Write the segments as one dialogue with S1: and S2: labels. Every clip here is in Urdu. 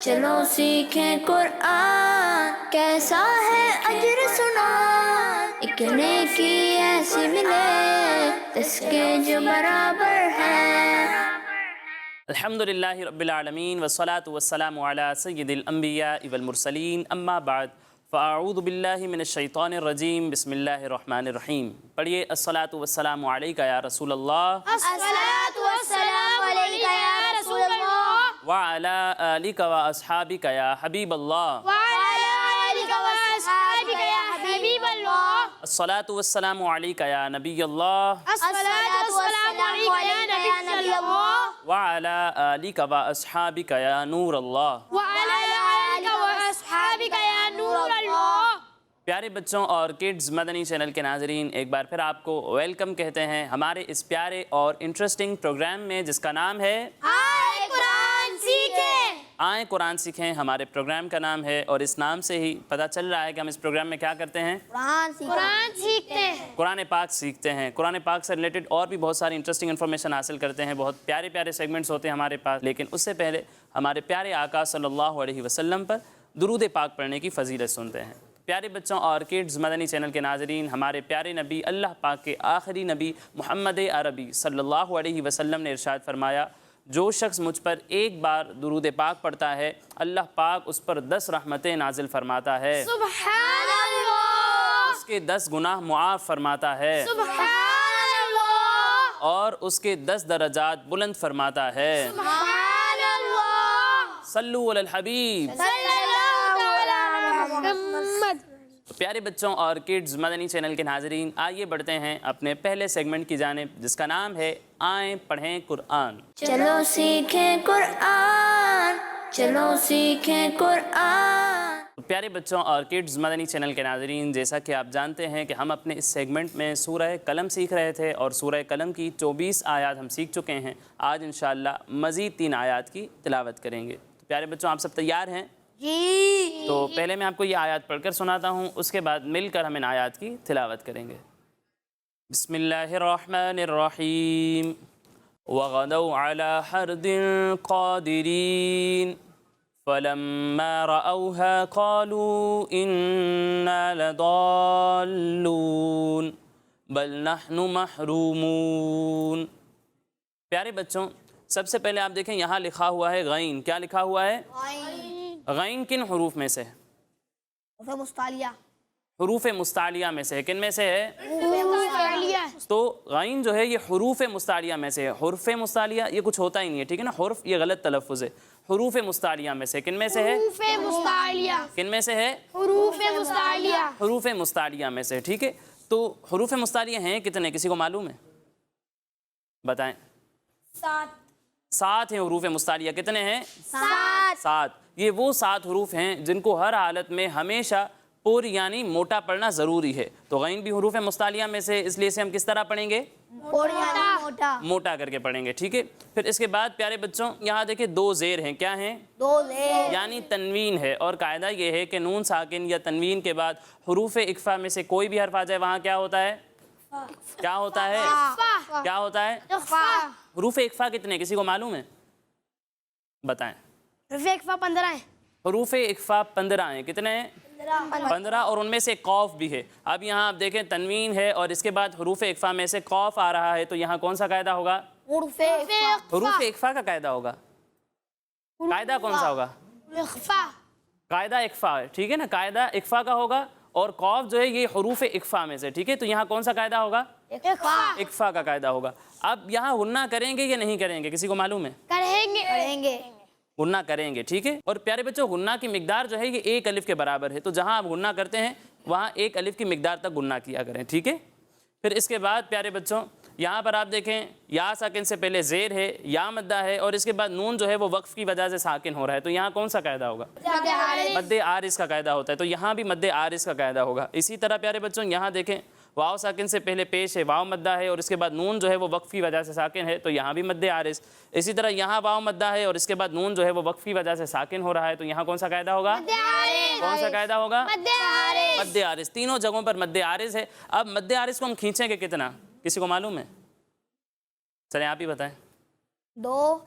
S1: چلو سیکھیں قرآن، کیسا ہے اجر سنا، ایک نیکی ایسی ملے اس کے جو برابر ہے۔
S2: الحمدللہ رب العالمین والصلاة والسلام علی سید الانبیاء والمرسلین، اما بعد فاعوذ باللہ من الشیطان الرجیم، بسم اللہ الرحمن الرحیم۔ پڑھیے الصلاة والسلام علیکہ یا رسول اللہ،
S3: الصلاۃ والسلام علیکہ یا رسول اللہ،
S2: وعلی آلکہ واصحابکہ یا حبیب اللہ،
S3: وعلی آلکہ واصحابکہ یا حبیب اللہ،
S2: الصلاة والسلام علیکہ یا نبی اللہ،
S3: الصلاۃ والسلام علیکہ یا نبی اللہ،
S2: وعلی آلکہ واصحابکہ یا نور اللہ۔
S3: وعلی آلکہ واصحابکہ یا نور اللہ۔
S2: پیارے بچوں اور کڈز مدنی چینل کے ناظرین، ایک بار پھر آپ کو ویلکم کہتے ہیں ہمارے اس پیارے اور انٹرسٹنگ پروگرام میں، جس کا نام ہے
S3: آئے قرآن سیکھیں۔
S2: آئیں قرآن سیکھیں۔ ہمارے پروگرام کا نام ہے اور اس نام سے ہی پتہ چل رہا ہے کہ ہم اس پروگرام میں کیا کرتے ہیں،
S3: قرآن سیکھتے ہیں،
S2: قرآن پاک سیکھتے ہیں۔ قرآن پاک سے ریلیٹڈ اور بھی بہت ساری انٹرسٹنگ انفارمیشن حاصل کرتے ہیں، بہت پیارے پیارے سیگمنٹس ہوتے ہیں ہمارے پاس، لیکن اس سے پہلے ہمارے پیارے آقا صلی اللہ علیہ وسلم پر درود پاک پڑھنے کی فضیلت سنتے ہیں۔ پیارے بچوں اور کڈز مدنی چینل کے ناظرین، ہمارے پیارے نبی، اللہ پاک کے آخری نبی محمد عربی صلی اللہ علیہ وسلم نے ارشاد فرمایا، جو شخص مجھ پر ایک بار درود پاک پڑھتا ہے، اللہ پاک اس پر 10 رحمتیں نازل فرماتا ہے،
S3: سبحان اللہ،
S2: اس کے 10 گناہ معاف فرماتا ہے،
S3: سبحان اللہ،
S2: اور اس کے 10 درجات بلند فرماتا ہے۔
S3: سبحان اللہ،
S2: صلو علی الحبیب۔
S3: صلی اللہ علی محمد۔
S2: پیارے بچوں اور کڈز مدنی چینل کے ناظرین، آئیے بڑھتے ہیں اپنے پہلے سیگمنٹ کی جانب، جس کا نام ہے آئیں پڑھیں قرآن۔
S1: چلو سیکھیں قرآن، چلو سیکھیں قرآن۔
S2: پیارے بچوں اور کڈز مدنی چینل کے ناظرین، جیسا کہ آپ جانتے ہیں کہ ہم اپنے اس سیگمنٹ میں سورہ قلم سیکھ رہے تھے اور سورہ قلم کی 24 آیات ہم سیکھ چکے ہیں۔ آج انشاءاللہ مزید 3 آیات کی تلاوت کریں گے۔ تو پیارے بچوں، آپ سب تیار ہیں؟
S3: جی۔
S2: تو پہلے میں آپ کو یہ آیات پڑھ کر سناتا ہوں، اس کے بعد مل کر ہم ان آیات کی تلاوت کریں گے۔ بسم اللہ الرحمن الرحیم۔ وغدوا على حرد قادرین فلما رأوها قالوا إنا لضالون بل نحن محرومون۔ پیارے بچوں، سب سے پہلے آپ دیکھیں یہاں لکھا ہوا ہے غین۔ کیا لکھا ہوا ہے؟ غین کن حروف میں سے؟ حروف مستعلیہ میں سے ہے۔ کن میں سے ہے؟ تو غین جو ہے یہ حروف مستعلیہ میں سے ہے۔ حرف مستعلیہ یہ کچھ ہوتا ہی نہیں ہے، ٹھیک ہے نا، حرف یہ غلط تلفظ ہے۔ حروف مستعلیہ میں سے، کن میں سے ہے؟
S3: حروف مستعلیہ،
S2: کن میں سے ہے؟
S3: حروف مستعلیہ،
S2: حروف مستعلیہ میں سے، ٹھیک ہے۔ تو حروف مستعلیہ ہیں کتنے، کسی کو معلوم ہے؟ بتائیں۔ 7 ہیں حروف مستعلیہ۔ کتنے ہیں؟ 7۔ یہ وہ 7 حروف ہیں جن کو ہر حالت میں ہمیشہ پوری یعنی موٹا پڑھنا ضروری ہے۔ تو غین بھی حروف مستعلیہ میں سے، اس لیے سے ہم کس طرح پڑھیں گے؟ موٹا کر کے پڑھیں گے، ٹھیک ہے۔ پھر اس کے بعد پیارے بچوں یہاں دیکھیں 2 زیر ہیں۔ کیا ہیں؟
S3: 2 زیر،
S2: یعنی تنوین ہے، اور قاعدہ یہ ہے کہ نون ساکن یا تنوین کے بعد حروف اکفا میں سے کوئی بھی حرف آ جائے، وہاں کیا ہوتا ہے؟ کیا ہوتا ہے؟ کیا ہوتا ہے؟ حروف اکفا کتنے، کسی کو معلوم ہے؟ بتائیں۔
S3: حروف اکفا 15 ہیں۔
S2: حروف اکفا 15 ہیں۔ کتنے ہیں؟ 15، اور ان میں سے قوف بھی ہے۔ اب یہاں آپ دیکھیں تنوین ہے اور اس کے بعد حروف اکفا میں سے قوف آ رہا ہے، تو یہاں کون سا قاعدہ ہوگا؟
S3: حروف
S2: حروف اکفا کا قاعدہ ہوگا۔ قاعدہ کون سا ہوگا؟
S3: اکفا۔
S2: قاعدہ اکفا ہے، ٹھیک ہے نا، قاعدہ اکفا کا ہوگا، اور قوف جو ہے یہ حروف اکفا میں سے، ٹھیک ہے۔ تو یہاں کون سا قاعدہ ہوگا؟ اکفا کا قاعدہ ہوگا۔ اب یہاں غنہ کریں گے یا نہیں کریں گے، کسی کو معلوم ہے؟
S3: کریں گے۔
S2: غنہ کریں گے، ٹھیک ہے۔ اور پیارے بچوں غنہ کی مقدار جو ہے یہ 1 الف کے برابر ہے، تو جہاں آپ غنہ کرتے ہیں وہاں 1 الف کی مقدار تک غنہ کیا کریں، ٹھیک ہے۔ پھر اس کے بعد پیارے بچوں یہاں پر آپ دیکھیں یا ساکن سے پہلے زیر ہے، یا مدہ ہے، اور اس کے بعد نون جو ہے وہ وقف کی وجہ سے ساکن ہو رہا ہے، تو یہاں کون سا قاعدہ ہوگا؟ مد عارض کا قاعدہ ہوتا ہے، تو یہاں بھی مد عارض کا قاعدہ ہوگا۔ اسی طرح پیارے بچوں یہاں دیکھیں واو ساکن سے پہلے پیش ہے، واو مدہ ہے، اور اس کے بعد نون جو ہے وہ وقف کی وجہ سے ساکن ہے، تو یہاں بھی مد عارض۔ اسی طرح یہاں واو مدہ ہے اور اس کے بعد نون جو ہے وہ وقف کی وجہ سے ساکن ہو رہا ہے، تو یہاں کون سا قاعدہ ہوگا؟ کون سا قاعدہ ہوگا؟ مد عارض۔ تینوں جگہوں پر مد عارض ہے۔ اب مد عارض کو ہم کھینچیں گے کتنا، کسی کو معلوم ہے؟ چلیں آپ ہی بتائیں۔
S3: 2,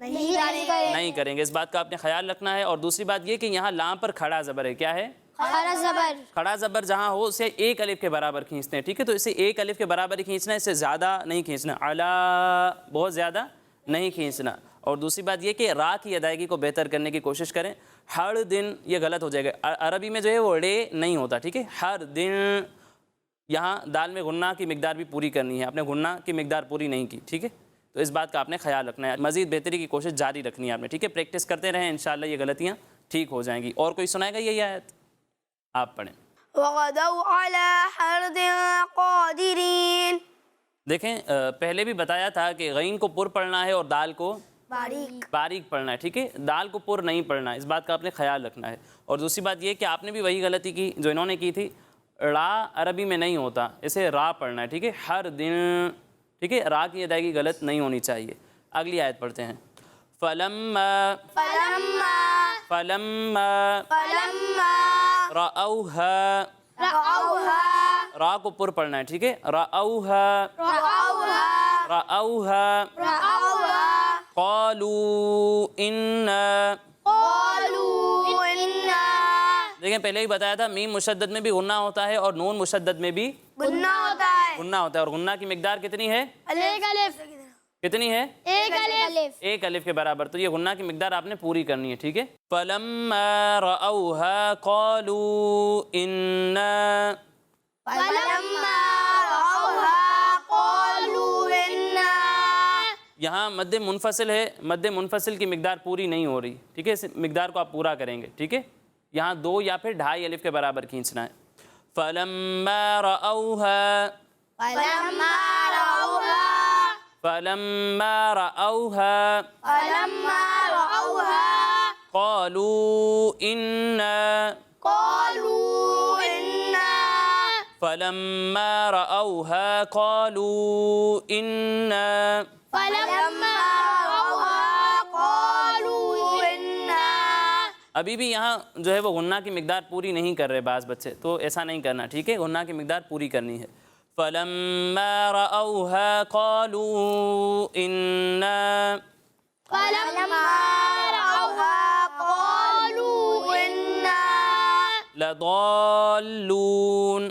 S2: نہیں کریں گے، اس بات کا آپ نے خیال رکھنا ہے. اور دوسری بات یہ کہ یہاں لام پر کھڑا زبر ہے. کیا ہے؟ کھڑا زبر جہاں ہو اسے ایک الف کے برابر کھینچتے ہیں. ٹھیک ہے، تو اسے ایک الف کے برابر ہی کھینچنا ہے، اسے زیادہ نہیں کھینچنا. علا بہت زیادہ نہیں کھینچنا. اور دوسری بات یہ کہ را کی ادائیگی کو بہتر کرنے کی کوشش کریں. ہر دن یہ غلط ہو جائے گا. عربی میں جو ہے وہ ڑے نہیں ہوتا. ٹھیک ہے، ہر دن. یہاں دال میں غنہ کی مقدار بھی پوری کرنی ہے، آپ نے غنہ کی مقدار پوری نہیں کی. ٹھیک ہے، تو اس بات کا آپ نے خیال رکھنا ہے. مزید بہتری کی کوشش جاری رکھنی ہے آپ نے. ٹھیک ہے، پریکٹس کرتے رہیں، انشاءاللہ یہ غلطیاں ٹھیک ہو جائیں گی. اور کوئی سنائے گا یہی آیت؟ آپ پڑھیں.
S3: وغدوا على حرد قادرين.
S2: دیکھیں پہلے بھی بتایا تھا کہ غین کو پر پڑھنا ہے اور دال کو باریک پڑھنا ہے. ٹھیک ہے، دال کو پر نہیں پڑھنا ہے، اس بات کا آپ نے خیال رکھنا ہے. اور دوسری بات یہ کہ آپ نے بھی وہی غلطی کی جو انہوں نے کی تھی. را عربی میں نہیں ہوتا، اسے را پڑھنا ہے. ٹھیک ہے، ہر دن. ٹھیک ہے، را کی ادائیگی غلط نہیں ہونی چاہیے. اگلی آیت پڑھتے ہیں. فلما رأوها. را کو پر پڑھنا ہے. ٹھیک ہے، رأوها قالوا إنا. دیکھیں پہلے ہی بتایا تھا میم مشدد میں بھی غنہ ہوتا ہے اور نون مشدد میں بھی غنہ ہوتا ہے. اور غنہ کی مقدار کتنی ہے؟ کتنی ہے؟ ایک الف کے برابر. تو یہ غنہ کی مقدار آپ نے پوری کرنی ہے. ٹھیک ہے، فَلَمَّا رَأَوْهَا قَالُوا إِنَّا. یہاں مد منفصل ہے، مد منفصل کی مقدار پوری نہیں ہو رہی. ٹھیک ہے، اس مقدار کو آپ پورا کریں گے. ٹھیک ہے، یہاں 2 یا پھر 2.5 الف کے برابر کھینچنا ہے. فَلَمَّا رَأَوْهَا قالوا إنا. فلما رأوها قالوا إنا. ابھی بھی یہاں جو ہے وہ غنہ کی مقدار پوری نہیں کر رہے بعض بچے، تو ایسا نہیں کرنا. ٹھیک ہے، غنہ کی مقدار پوری کرنی ہے. فلما رأوها قالوا إنا. لضالون.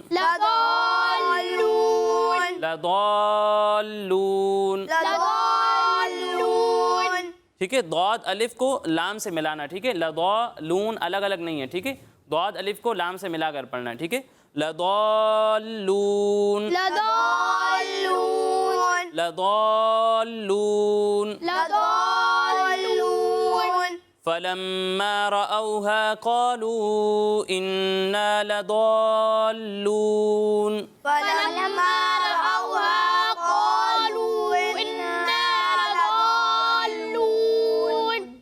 S2: ٹھیک ہے، ضاد الف کو لام سے ملانا. ٹھیک ہے، لضالون الگ الگ نہیں ہے. ٹھیک ہے، ضاد الف کو لام سے ملا کر پڑھنا ہے. ٹھیک ہے، لضالون. فلما رأوها قالوا إنا لضالون.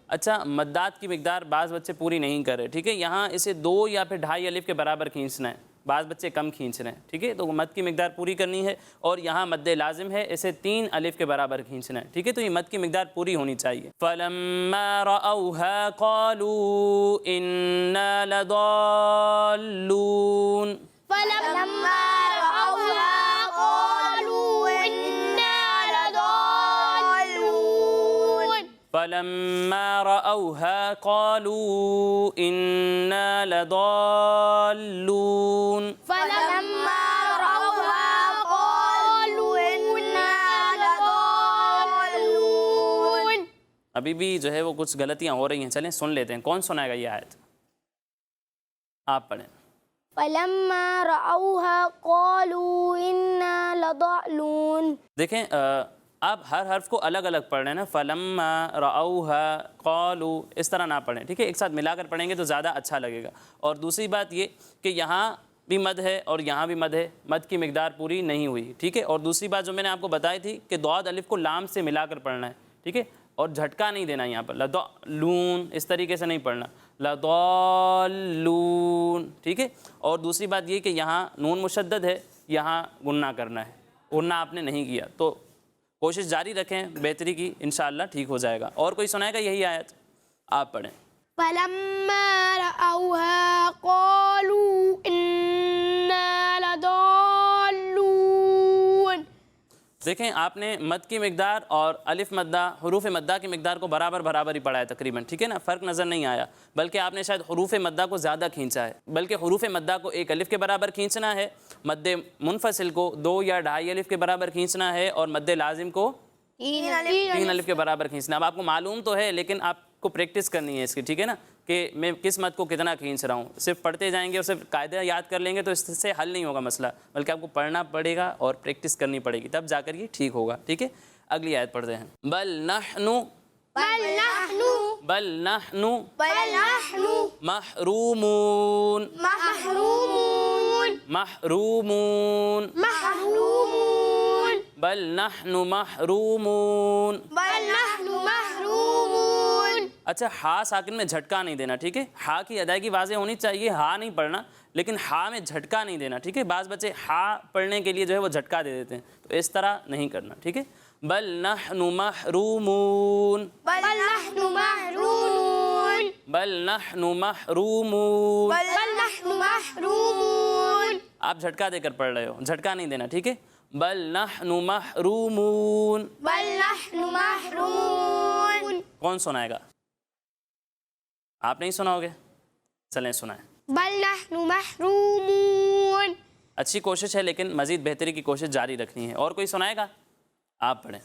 S2: اچھا، مدات کی مقدار بعض بچے پوری نہیں کر رہے. ٹھیک ہے، یہاں اسے 2 یا پھر 2.5 الف کے برابر کھینچنا ہے. بعض بچے کم کھینچ رہے ہیں. ٹھیک ہے، تو مد کی مقدار پوری کرنی ہے. اور یہاں مد لازم ہے، اسے 3 الف کے برابر کھینچنا ہے. ٹھیک ہے، تو یہ مد کی مقدار پوری ہونی چاہیے. فَلَمَّا رَأَوْهَا قَالُوا إِنَّا لَضَالُّونَ. فلما رأوها قالوا إنا لضالون. ابھی بھی جو ہے وہ کچھ غلطیاں ہو رہی ہیں. چلیں سن لیتے ہیں. کون سنائے گا یہ آیت؟ آپ پڑھیں.
S3: فلما رأوها قالوا إنا لضالون.
S2: دیکھیں آپ ہر حرف کو الگ الگ پڑھ رہے ہیں نا. فلما رأوها قالوا اس طرح نہ پڑھیں. ٹھیک ہے، ایک ساتھ ملا کر پڑھیں گے تو زیادہ اچھا لگے گا. اور دوسری بات یہ کہ یہاں بھی مد ہے اور یہاں بھی مد ہے، مد کی مقدار پوری نہیں ہوئی. ٹھیک ہے، اور دوسری بات جو میں نے آپ کو بتائی تھی کہ ضاد الف کو لام سے ملا کر پڑھنا ہے. ٹھیک ہے، اور جھٹکا نہیں دینا. یہاں پر لضالون اس طریقے سے نہیں پڑھنا، لضالون. ٹھیک ہے، اور دوسری بات یہ کہ یہاں نون مشدد ہے، یہاں غنہ کرنا ہے. غنہ آپ نے نہیں کیا، تو کوشش جاری رکھیں بہتری کی، انشاءاللہ ٹھیک ہو جائے گا. اور کوئی سنائے گا یہی آیت؟ آپ پڑھیں.
S3: فلما رأوها قالوا إنا لضالون.
S2: دیکھیں آپ نے مد کی مقدار اور الف مدہ حروف مدہ کی مقدار کو برابر ہی پڑھا ہے تقریباً، ٹھیک ہے نا، فرق نظر نہیں آیا، بلکہ آپ نے شاید حروف مدہ کو زیادہ کھینچا ہے، بلکہ حروف مدہ کو 1 الف کے برابر کھینچنا ہے، مد منفصل کو 2 یا 2.5 الف کے برابر کھینچنا ہے، اور مد لازم کو 3 الف کے برابر کھینچنا ہے۔ اب آپ کو معلوم تو ہے لیکن آپ کو پریکٹس کرنی ہے اس کی، ٹھیک ہے نا، کہ میں کس مد کو کتنا کھینچ رہا ہوں۔ صرف پڑھتے جائیں گے اور صرف قاعدہ یاد کر لیں گے تو اس سے حل نہیں ہوگا مسئلہ، بلکہ آپ کو پڑھنا پڑے گا اور پریکٹس کرنی پڑے گی، تب جا کر یہ ٹھیک ہوگا، ٹھیک ہے۔ اگلی آیت پڑھتے ہیں، بل نحن محرومون بل نحن محرومون۔ اچھا، ہا ساکن میں جھٹکا نہیں دینا، ٹھیک ہے، ہا کی ادائیگی واضح ہونی چاہیے، ہا نہیں پڑھنا، لیکن ہا میں جھٹکا نہیں دینا، ٹھیک ہے۔ بعض بچے ہا پڑھنے کے لیے جو ہے وہ جھٹکا دے دیتے ہیں، تو اس طرح نہیں کرنا، ٹھیک ہے۔ بل نحن محرومون آپ جھٹکا دے کر پڑھ رہے ہو، جھٹکا نہیں دینا، ٹھیک ہے۔ بل نحن محرومون کون سنائے گا؟ آپ نہیں سناؤ گے؟ چلیں سنائیں۔
S3: بل نحن محرومون
S2: اچھی کوشش ہے لیکن مزید بہتری کی کوشش جاری رکھنی ہے۔ اور کوئی سنائے گا؟ آپ پڑھیں۔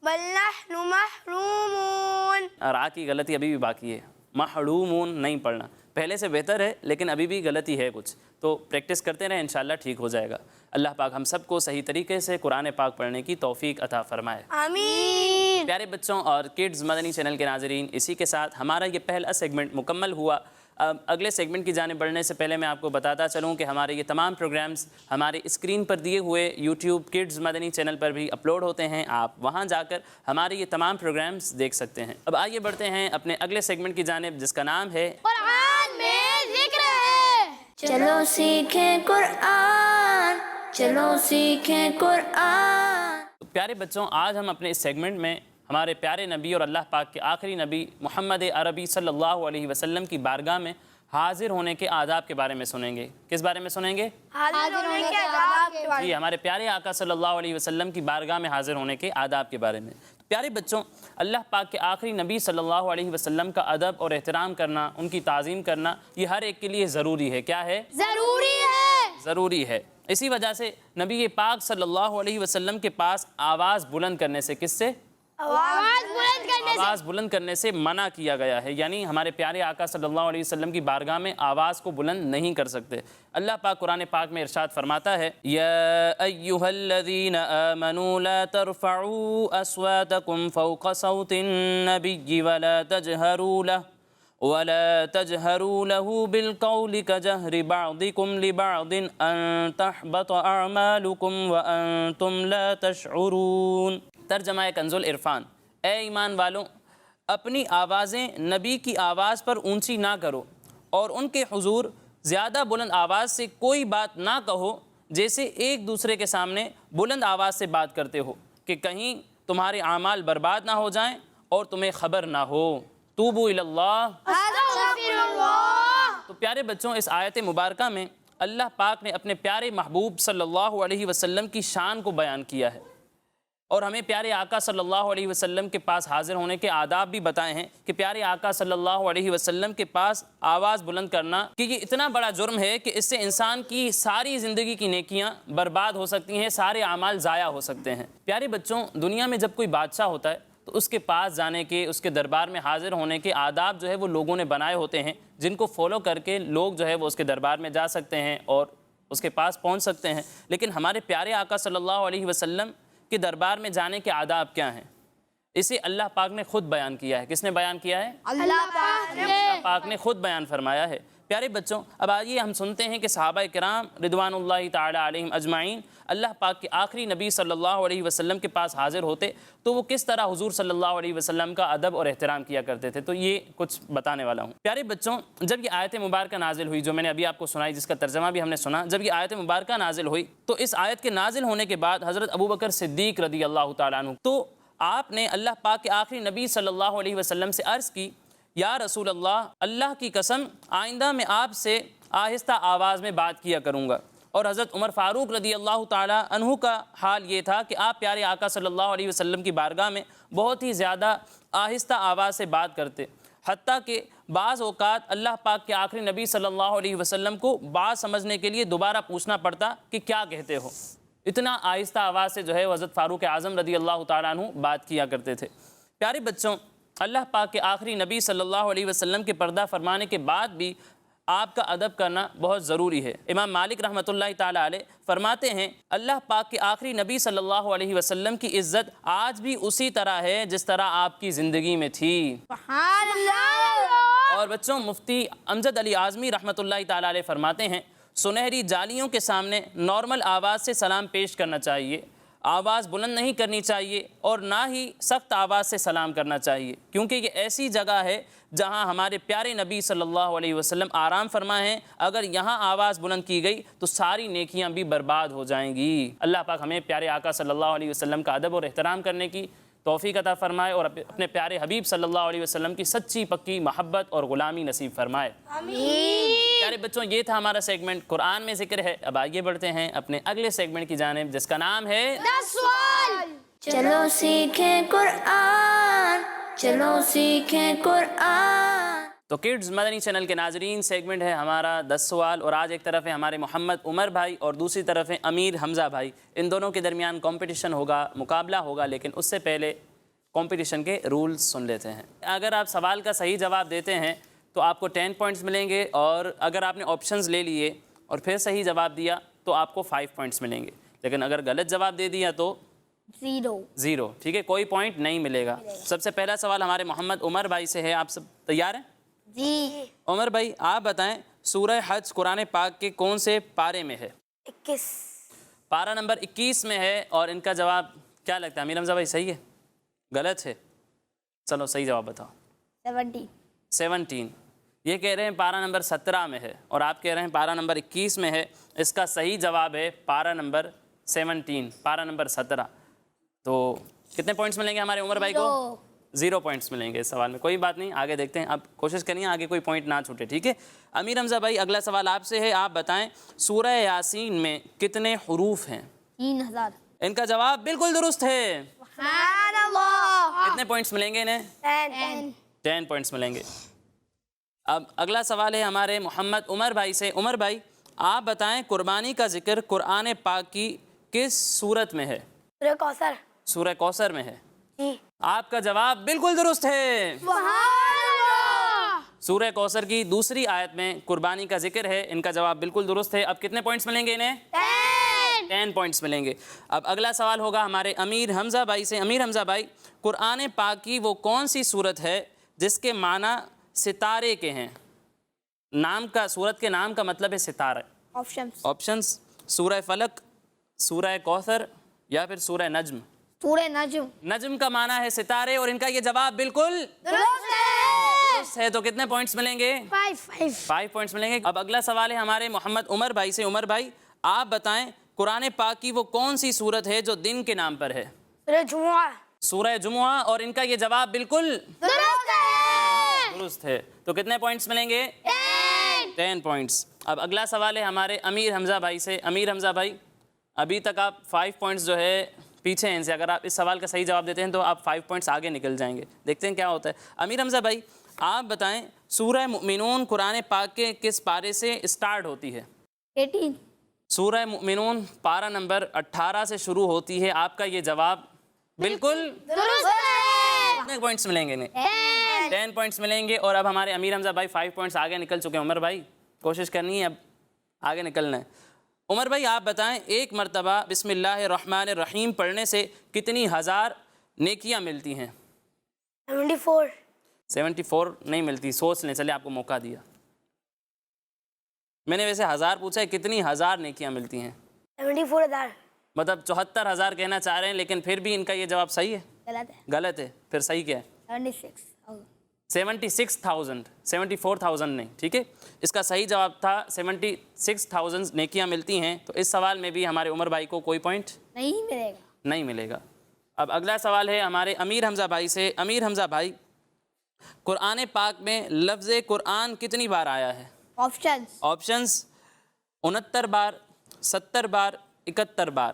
S3: بل نحن محرومون
S2: اور آ کی غلطی ابھی بھی باقی ہے، محرومون نہیں پڑھنا، پہلے سے بہتر ہے لیکن ابھی بھی غلطی ہے کچھ، تو پریکٹس کرتے رہیں، انشاءاللہ ٹھیک ہو جائے گا۔ اللہ پاک ہم سب کو صحیح طریقے سے قرآن پاک پڑھنے کی توفیق عطا فرمائے،
S3: آمین۔
S2: پیارے بچوں اور کڈز مدنی چینل کے ناظرین، اسی کے ساتھ ہمارا یہ پہلا سیگمنٹ مکمل ہوا۔ اب اگلے سیگمنٹ کی جانب بڑھنے سے پہلے میں آپ کو بتاتا چلوں کہ ہمارے یہ تمام پروگرامز ہمارے اسکرین پر دیے ہوئے یوٹیوب کڈز مدنی چینل پر بھی اپلوڈ ہوتے ہیں، آپ وہاں جا کر ہمارے یہ تمام پروگرامز دیکھ سکتے ہیں۔ اب آئیے بڑھتے ہیں اپنے اگلے سیگمنٹ کی جانب جس کا نام ہے
S3: قرآن میں ذکر ہے۔
S1: چلو سیکھیں قرآن، چلو سیکھیں قرآن۔
S2: پیارے بچوں، آج ہم اپنے اس سیگمنٹ میں ہمارے پیارے نبی اور اللہ پاک کے آخری نبی محمد عربی صلی اللہ علیہ وسلم کی بارگاہ میں حاضر ہونے کے آداب کے بارے میں سنیں گے۔ کس بارے میں سنیں گے؟
S3: حاضر ہونے کے آداب کے بارے میں۔
S2: جی، ہمارے پیارے آقا صلی اللہ علیہ وسلم کی بارگاہ میں حاضر ہونے کے آداب کے بارے میں۔ پیارے بچوں، اللہ پاک کے آخری نبی صلی اللہ علیہ وسلم کا ادب اور احترام کرنا، ان کی تعظیم کرنا، یہ ہر ایک کے لیے ضروری ہے۔ کیا ہے؟
S3: ضروری ہے۔
S2: ضروری ہے۔ اسی وجہ سے نبی پاک صلی اللہ علیہ وسلم کے پاس آواز بلند کرنے سے، کس سے؟ آواز بلند کرنے سے منع کیا گیا ہے، یعنی ہمارے پیارے آقا صلی اللہ علیہ وسلم کی بارگاہ میں آواز کو بلند نہیں کر سکتے۔ اللہ پاک قرآن پاک میں ارشاد فرماتا ہے، یا ایھا الذین آمنوا لا ترفعوا اصواتکم فوق صوت النبی ولا تجهروا له بالقول كجهر بعضكم لبعض ان تحبط اعمالكم وانتم لا تشعرون۔ ترجمہ کنز العرفان، اے ایمان والوں، اپنی آوازیں نبی کی آواز پر اونچی نہ کرو اور ان کے حضور زیادہ بلند آواز سے کوئی بات نہ کہو جیسے ایک دوسرے کے سامنے بلند آواز سے بات کرتے ہو کہ کہیں تمہارے اعمال برباد نہ ہو جائیں اور تمہیں خبر نہ ہو۔ توبوا الی اللہ۔ تو پیارے بچوں، اس آیت مبارکہ میں اللہ پاک نے اپنے پیارے محبوب صلی اللہ علیہ وسلم کی شان کو بیان کیا ہے اور ہمیں پیارے آقا صلی اللہ علیہ وسلم کے پاس حاضر ہونے کے آداب بھی بتائے ہیں کہ پیارے آقا صلی اللہ علیہ وسلم کے پاس آواز بلند کرنا کہ یہ اتنا بڑا جرم ہے کہ اس سے انسان کی ساری زندگی کی نیکیاں برباد ہو سکتی ہیں، سارے اعمال ضائع ہو سکتے ہیں۔ پیارے بچوں، دنیا میں جب کوئی بادشاہ ہوتا ہے تو اس کے پاس جانے کے، اس کے دربار میں حاضر ہونے کے آداب جو ہے وہ لوگوں نے بنائے ہوتے ہیں، جن کو فالو کر کے لوگ جو ہے وہ اس کے دربار میں جا سکتے ہیں اور اس کے پاس پہنچ سکتے ہیں۔ لیکن ہمارے پیارے آقا صلی اللہ علیہ وسلم کے دربار میں جانے کے آداب کیا ہیں؟ اسے اللہ پاک نے خود بیان کیا ہے۔ کس نے بیان کیا ہے؟ اللہ پاک نے خود بیان فرمایا ہے۔ پیارے بچوں، اب آئیے ہم سنتے ہیں کہ صحابہ کرام رضوان اللہ تعالی علیہم اجمعین اللہ پاک کے آخری نبی صلی اللہ علیہ وسلم کے پاس حاضر ہوتے تو وہ کس طرح حضور صلی اللہ علیہ وسلم کا ادب اور احترام کیا کرتے تھے، تو یہ کچھ بتانے والا ہوں۔ پیارے بچوں، جب یہ آیت مبارکہ نازل ہوئی جو میں نے ابھی آپ کو سنائی، جس کا ترجمہ بھی ہم نے سنا، جب یہ آیت مبارکہ نازل ہوئی تو اس آیت کے نازل ہونے کے بعد حضرت ابوبکر صدیق رضی اللہ تعالیٰ عنہ تو آپ نے اللہ پاک کے آخری نبی صلی اللہ علیہ وسلم سے عرض کی، یا رسول اللہ، اللہ کی قسم آئندہ میں آپ سے آہستہ آواز میں بات کیا کروں گا اور حضرت عمر فاروق رضی اللہ تعالیٰ عنہ کا حال یہ تھا کہ آپ پیارے آقا صلی اللہ علیہ وسلم کی بارگاہ میں بہت ہی زیادہ آہستہ آواز سے بات کرتے، حتیٰ کہ بعض اوقات اللہ پاک کے آخری نبی صلی اللہ علیہ وسلم کو بات سمجھنے کے لیے دوبارہ پوچھنا پڑتا کہ کیا کہتے ہو، اتنا آہستہ آواز سے جو ہے حضرت فاروق اعظم رضی اللہ تعالیٰ عنہ بات کیا کرتے تھے۔ پیارے بچوں، اللہ پاک کے آخری نبی صلی اللہ علیہ وسلم کے پردہ فرمانے کے بعد بھی آپ کا ادب کرنا بہت ضروری ہے۔ امام مالک رحمۃ اللہ تعالیٰ علیہ فرماتے ہیں اللہ پاک کے آخری نبی صلی اللہ علیہ وسلم کی عزت آج بھی اسی طرح ہے جس طرح آپ کی زندگی میں تھی۔
S3: سبحان اللہ۔
S2: اور بچوں، مفتی امجد علی اعظمی رحمۃ اللہ تعالیٰ علیہ فرماتے ہیں سنہری جالیوں کے سامنے نارمل آواز سے سلام پیش کرنا چاہیے، آواز بلند نہیں کرنی چاہیے اور نہ ہی سخت آواز سے سلام کرنا چاہیے، کیونکہ یہ ایسی جگہ ہے جہاں ہمارے پیارے نبی صلی اللہ علیہ وسلم آرام فرما ہیں، اگر یہاں آواز بلند کی گئی تو ساری نیکیاں بھی برباد ہو جائیں گی۔ اللہ پاک ہمیں پیارے آقا صلی اللہ علیہ وسلم کا ادب اور احترام کرنے کی توفیق عطا فرمائے اور اپنے پیارے حبیب صلی اللہ علیہ وسلم کی سچی پکی محبت اور غلامی نصیب فرمائے۔ پیارے بچوں، یہ تھا ہمارا سیگمنٹ قرآن میں ذکر ہے۔ اب آگے بڑھتے ہیں اپنے اگلے سیگمنٹ کی جانب جس کا نام ہے
S3: 10 سوال۔
S1: چلو سیکھیں قرآن، چلو سیکھیں قرآن۔
S2: تو کڈز مدنی چینل کے ناظرین، سیگمنٹ ہے ہمارا 10 سوال، اور آج ایک طرف ہے ہمارے محمد عمر بھائی اور دوسری طرف ہے امیر حمزہ بھائی۔ ان دونوں کے درمیان کمپٹیشن ہوگا، مقابلہ ہوگا، لیکن اس سے پہلے کمپٹیشن کے رولز سن لیتے ہیں۔ اگر آپ سوال کا صحیح جواب دیتے ہیں تو آپ کو 10 پوائنٹس ملیں گے، اور اگر آپ نے آپشنز لے لیے اور پھر صحیح جواب دیا تو آپ کو 5 پوائنٹس ملیں گے، لیکن اگر غلط جواب دے دیا تو 0، ٹھیک ہے، کوئی پوائنٹ نہیں ملے گا۔ سب سے پہلا سوال ہمارے محمد عمر بھائی سے ہے، آپ سب تیار ہیں؟
S3: جی۔
S2: عمر بھائی آپ بتائیں سورہ حج قرآن پاک کے کون سے پارے میں ہے؟
S3: 21۔
S2: پارہ نمبر 21 میں ہے، اور ان کا جواب کیا لگتا ہے امیر حمزہ بھائی؟ صحیح ہے غلط ہے؟ چلو صحیح جواب بتاؤ۔ 17۔ یہ کہہ رہے ہیں پارہ نمبر 17 میں ہے، اور آپ کہہ رہے ہیں پارہ نمبر 21 میں ہے۔ اس کا صحیح جواب ہے پارہ نمبر 17، پارہ نمبر 17۔ تو کتنے پوائنٹس ملیں گے ہمارے عمر بھائی کو؟ 0 پوائنٹس ملیں گے اس سوال میں۔ کوئی بات نہیں، آگے دیکھتے ہیں، آپ کوشش کریے آگے کوئی پوائنٹ نہ چھوٹے، ٹھیک ہے۔ امیر حمزہ بھائی اگلا سوال آپ سے ہے، آپ بتائیں سورہ یاسین میں کتنے حروف ہیں؟
S3: 3000۔
S2: ان کا جواب بالکل درست ہے۔
S3: سبحان اللہ۔
S2: کتنے پوائنٹس ملیں گے انہیں؟ 10 پوائنٹس ملیں گے۔ اب اگلا سوال ہے ہمارے محمد عمر بھائی سے۔ عمر بھائی آپ بتائیں قربانی کا ذکر قرآن پاک کی کس صورت میں ہے؟
S3: سورہ کوثر۔
S2: سورہ کوثر میں ہے۔
S3: جی۔
S2: آپ کا جواب بالکل درست ہے۔
S3: سبحان اللہ۔
S2: سورہ کوثر کی دوسری آیت میں قربانی کا ذکر ہے۔ ان کا جواب بالکل درست ہے۔ اب کتنے پوائنٹس ملیں گے انہیں؟ 10 پوائنٹس ملیں گے۔ اب اگلا سوال ہوگا ہمارے امیر حمزہ بھائی سے۔ امیر حمزہ بھائی قرآن پاک کی وہ کون سی صورت ہے جس کے معنی ستارے کے ہیں؟ نام کا، صورت کے نام کا مطلب ہے ستارہ۔ آپشنز سورہ فلق، سورہ کوثر، یا پھر سورہ نجم۔
S3: سورہ نجم۔
S2: نجم کا معنی ہے ستارے، اور ان کا یہ جواب بالکل
S3: درست
S2: ہے۔ تو کتنے پوائنٹس ملیں گے؟ 5 پوائنٹس ملیں گے۔ اب اگلا سوال ہے ہمارے محمد عمر بھائی سے۔ عمر بھائی آپ بتائیں قرآن پاک کی وہ کون سی صورت ہے جو دن کے نام پر ہے؟
S3: سورہ جمعہ۔
S2: سورہ جمعہ، اور ان کا یہ جواب بالکل درست ہے۔ تو کتنے پوائنٹس ملیں گے؟ 10 پوائنٹس۔ اب اگلا سوال ہے ہمارے امیر حمزہ بھائی سے۔ امیر حمزہ بھائی ابھی تک آپ 5 پوائنٹس جو ہے پیچھے ہیں ان سے، اگر آپ اس سوال کا صحیح جواب دیتے ہیں تو آپ 5 پوائنٹس آگے نکل جائیں گے۔ دیکھتے ہیں کیا ہوتا ہے۔ امیر حمزہ بھائی آپ بتائیں سورہ مؤمنون قرآن پاک کے کس پارے سے اسٹارٹ ہوتی ہے؟
S3: 18۔
S2: سورہ مؤمنون پارہ نمبر 18 سے شروع ہوتی ہے۔ آپ کا یہ جواب بالکل
S3: درست ہے۔
S2: کتنے پوائنٹس ملیں گے؟ 10 پوائنٹس ملیں گے۔ اور اب ہمارے امیر حمزہ بھائی 5 پوائنٹس آگے نکل چکے ہیں۔ عمر بھائی کوشش کرنی ہے، اب آگے نکلنا ہے۔ عمر بھائی آپ بتائیں ایک مرتبہ بسم اللہ الرحمن الرحیم پڑھنے سے کتنی ہزار نیکیاں ملتی ہیں؟ 74 نہیں ملتی، سوچ لیں، چلے آپ کو موقع دیا۔ میں نے ویسے 1000 پوچھا ہے، کتنی ہزار نیکیاں ملتی ہیں؟
S3: 74,000۔
S2: مطلب 74,000 کہنا چاہ رہے ہیں، لیکن پھر بھی ان کا یہ جواب صحیح ہے؟ غلط ہے۔ پھر صحیح کیا ہے؟ 76,000، 74,000 نہیں، ٹھیک ہے۔ اس کا صحیح جواب تھا 76,000 نیکیاں ملتی ہیں۔ تو اس سوال میں بھی ہمارے عمر بھائی کو کوئی پوائنٹ نہیں ملے گا۔ اب اگلا سوال ہے ہمارے امیر حمزہ بھائی سے۔ امیر حمزہ بھائی قرآن پاک میں لفظ قرآن کتنی بار آیا ہے؟ آپشنز 69 بار، 70 بار 71 بار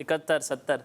S2: 71, 70।